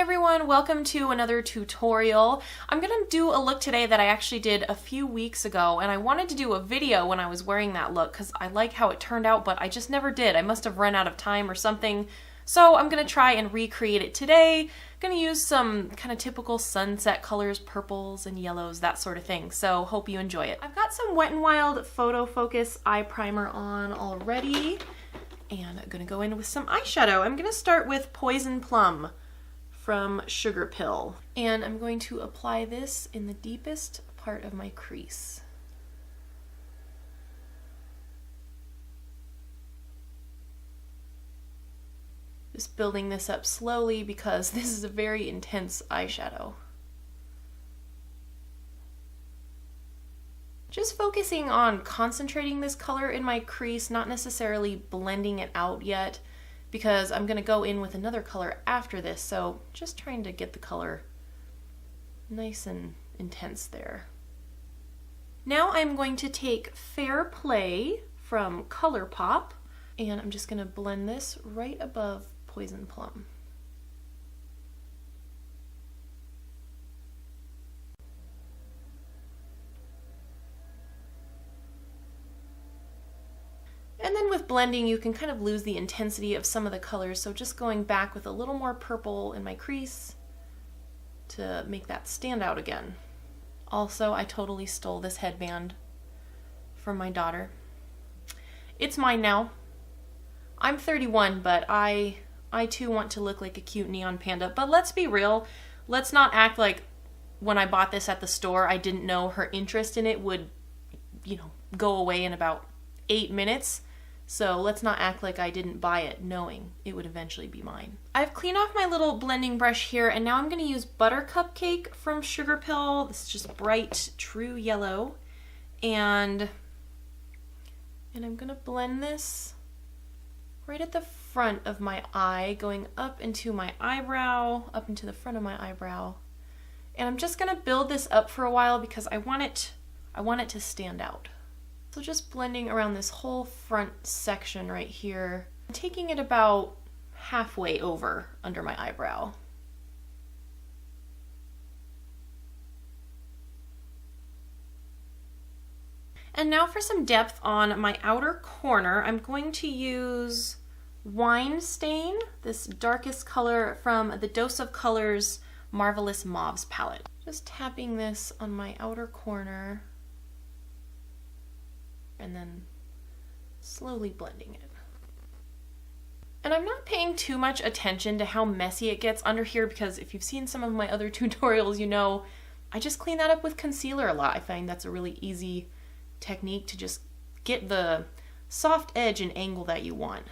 everyone, welcome to another tutorial. I'm gonna do a look today that I actually did a few weeks ago, and I wanted to do a video when I was wearing that look because I like how it turned out, but I just never did. I must have run out of time or something. So I'm gonna try and recreate it today. I'm gonna use some kind of typical sunset colors, purples and yellows, that sort of thing. So hope you enjoy it. I've got some Wet n Wild Photofocus eye primer on already, and I'm gonna go in with some eyeshadow. I'm gonna start with Poison Plum from Sugarpill, and I'm going to apply this in the deepest part of my crease. Just building this up slowly because this is a very intense eyeshadow. Just focusing on concentrating this color in my crease, not necessarily blending it out yet, because I'm going to go in with another color after this, so just trying to get the color nice and intense there. Now I'm going to take Fair Play from Colourpop, and I'm just going to blend this right above Poison Plum. And then with blending, you can kind of lose the intensity of some of the colors, so just going back with a little more purple in my crease to make that stand out again. Also, I totally stole this headband from my daughter. It's mine now. I'm 31, but I too want to look like a cute neon panda. But let's be real, let's not act like when I bought this at the store, I didn't know her interest in it would, go away in about 8 minutes. So let's not act like I didn't buy it knowing it would eventually be mine. I've cleaned off my little blending brush here, and now I'm going to use Buttercupcake from Sugarpill. This is just bright, true yellow. And I'm going to blend this right at the front of my eye, going up into my eyebrow, up into the front of my eyebrow. And I'm just going to build this up for a while because I want it to stand out. So just blending around this whole front section right here, taking it about halfway over under my eyebrow. And now for some depth on my outer corner, I'm going to use Wine Stain, this darkest color from the Dose of Colors Marvelous Mauves palette. Just tapping this on my outer corner, and then slowly blending it. And I'm not paying too much attention to how messy it gets under here because if you've seen some of my other tutorials, you know I just clean that up with concealer a lot. I find that's a really easy technique to just get the soft edge and angle that you want.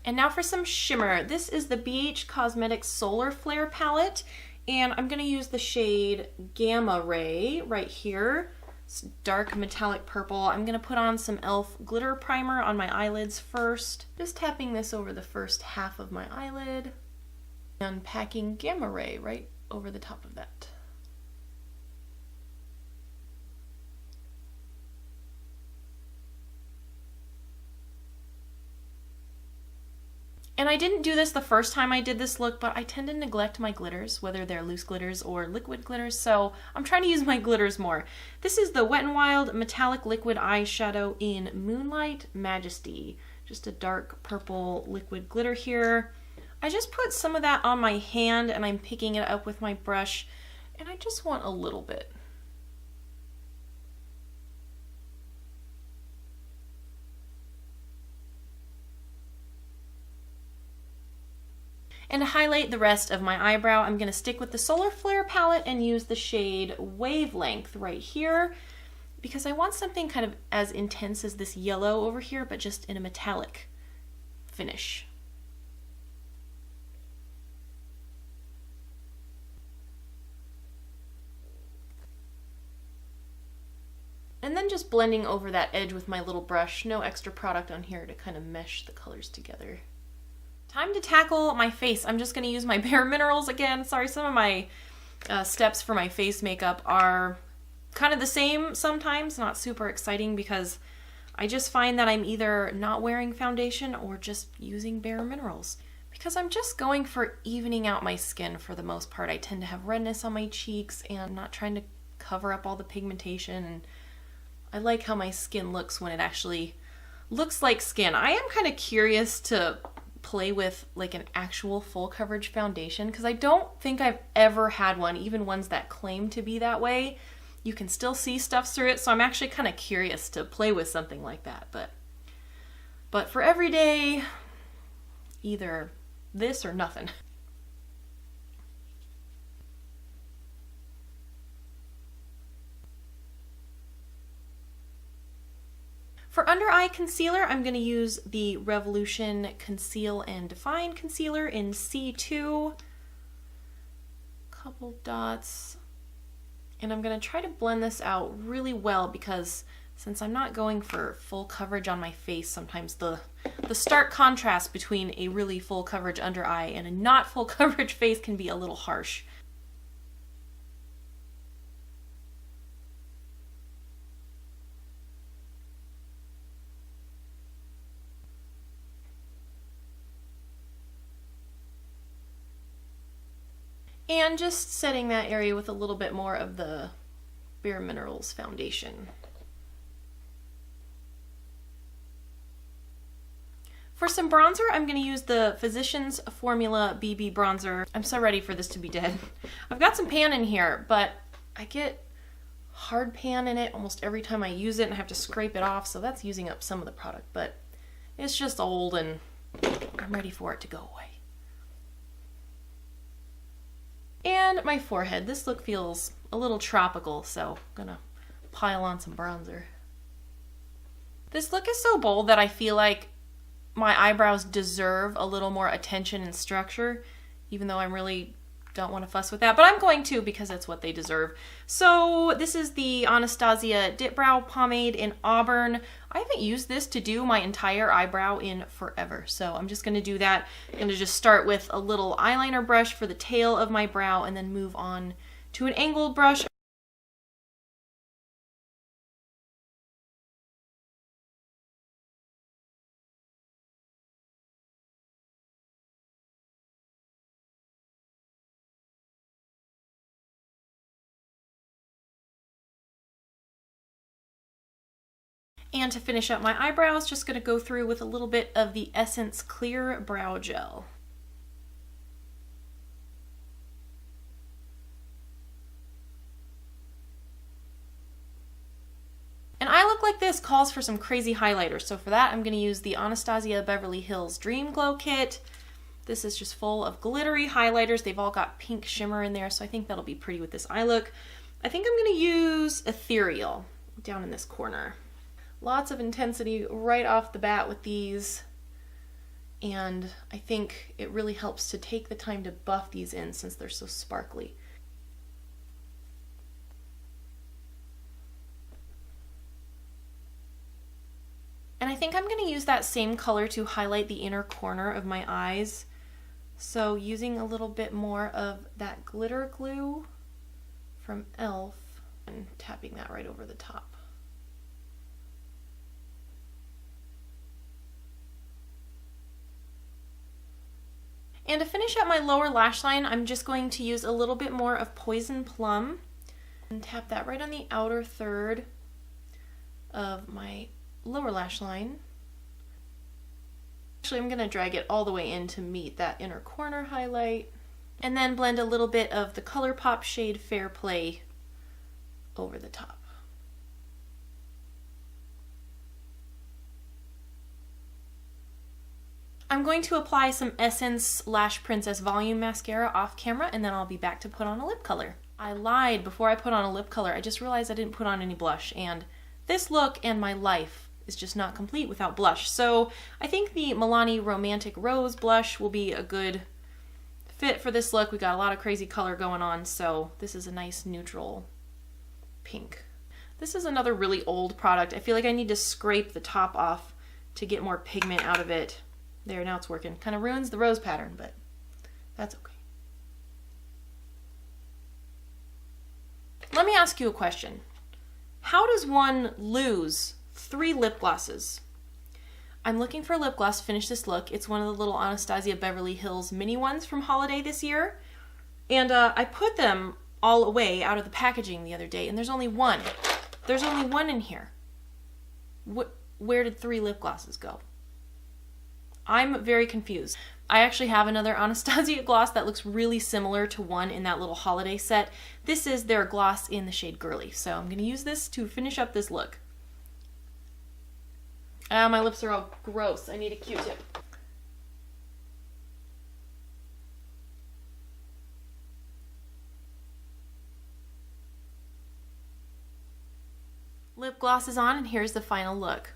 And now for some shimmer. This is the BH Cosmetics Solar Flare palette, and I'm going to use the shade Gamma Ray right here. It's dark metallic purple. I'm going to put on some e.l.f. glitter primer on my eyelids first. Just tapping this over the first half of my eyelid and packing Gamma Ray right over the top of that. And I didn't do this the first time I did this look, but I tend to neglect my glitters, whether they're loose glitters or liquid glitters, so I'm trying to use my glitters more. This is the Wet n Wild Metallic Liquid Eyeshadow in Moonlight, Majesty. Just a dark purple liquid glitter here. I just put some of that on my hand and I'm picking it up with my brush, and I just want a little bit. And to highlight the rest of my eyebrow, I'm going to stick with the Solar Flare palette and use the shade Wavelength right here because I want something kind of as intense as this yellow over here, but just in a metallic finish. And then just blending over that edge with my little brush. No extra product on here to kind of mesh the colors together. Time to tackle my face. I'm just going to use my Bare Minerals again. Sorry, some of my steps for my face makeup are kind of the same sometimes, not super exciting because I just find that I'm either not wearing foundation or just using Bare Minerals. because I'm just going for evening out my skin for the most part. I tend to have redness on my cheeks and I'm not trying to cover up all the pigmentation, and I like how my skin looks when it actually looks like skin. I am kind of curious to play with like an actual full coverage foundation because I don't think I've ever had one, even ones that claim to be that way. You can still see stuff through it, so I'm actually kind of curious to play with something like that. But for everyday, either this or nothing. For under eye concealer, I'm going to use the Revolution Conceal and Define Concealer in C2. Couple dots. And I'm going to try to blend this out really well because since I'm not going for full coverage on my face, sometimes the stark contrast between a really full coverage under eye and a not full coverage face can be a little harsh. And just setting that area with a little bit more of the Bare Minerals foundation. For some bronzer, I'm going to use the Physicians Formula BB Bronzer. I'm so ready for this to be dead. I've got some pan in here, but I get hard pan in it almost every time I use it and I have to scrape it off, so that's using up some of the product, but it's just old and I'm ready for it to go away. And my forehead. This look feels a little tropical, so I'm gonna pile on some bronzer. This look is so bold that I feel like my eyebrows deserve a little more attention and structure, even though I really don't want to fuss with that, but I'm going to because it's what they deserve. So this is the Anastasia Dipbrow Pomade in Auburn. I haven't used this to do my entire eyebrow in forever, so I'm just going to do that. I'm going to just start with a little eyeliner brush for the tail of my brow and then move on to an angled brush. And to finish up my eyebrows, just going to go through with a little bit of the Essence Clear Brow Gel. An eye look like this calls for some crazy highlighters, so for that I'm going to use the Anastasia Beverly Hills Dream Glow Kit. This is just full of glittery highlighters. They've all got pink shimmer in there, so I think that'll be pretty with this eye look. I think I'm going to use Ethereal down in this corner. Lots of intensity right off the bat with these, and I think it really helps to take the time to buff these in since they're so sparkly. And I think I'm going to use that same color to highlight the inner corner of my eyes. So using a little bit more of that glitter glue from e.l.f. and tapping that right over the top. And to finish up my lower lash line, I'm just going to use a little bit more of Poison Plum and tap that right on the outer third of my lower lash line. Actually, I'm going to drag it all the way in to meet that inner corner highlight. And then blend a little bit of the Colourpop shade Fair Play over the top. I'm going to apply some Essence Lash Princess Volume Mascara off camera, and then I'll be back to put on a lip color. I lied before I put on a lip color. I just realized I didn't put on any blush, and this look and my life is just not complete without blush. So I think the Milani Romantic Rose blush will be a good fit for this look. We got a lot of crazy color going on, so this is a nice neutral pink. This is another really old product. I feel like I need to scrape the top off to get more pigment out of it. There, now it's working. Kind of ruins the rose pattern, but that's okay. Let me ask you a question. How does one lose 3 lip glosses? I'm looking for a lip gloss to finish this look. It's one of the little Anastasia Beverly Hills mini ones from holiday this year. And I put them all away out of the packaging the other day, and there's only one. There's only one in here. Where did 3 lip glosses go? I'm very confused. I actually have another Anastasia gloss that looks really similar to one in that little holiday set. This is their gloss in the shade Girly, so I'm going to use this to finish up this look. My lips are all gross. I need a Q-tip. Lip gloss is on, and here's the final look.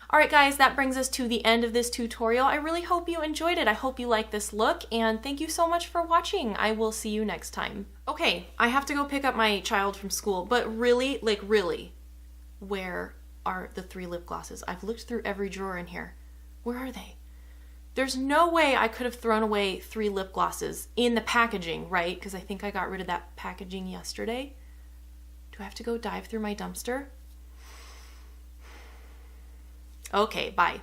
Alright guys, that brings us to the end of this tutorial. I really hope you enjoyed it. I hope you like this look, and thank you so much for watching. I will see you next time. Okay, I have to go pick up my child from school, but really, like really, where are the 3 lip glosses? I've looked through every drawer in here. Where are they? There's no way I could have thrown away 3 lip glosses in the packaging, right? Because I think I got rid of that packaging yesterday. Do I have to go dive through my dumpster? Okay, bye.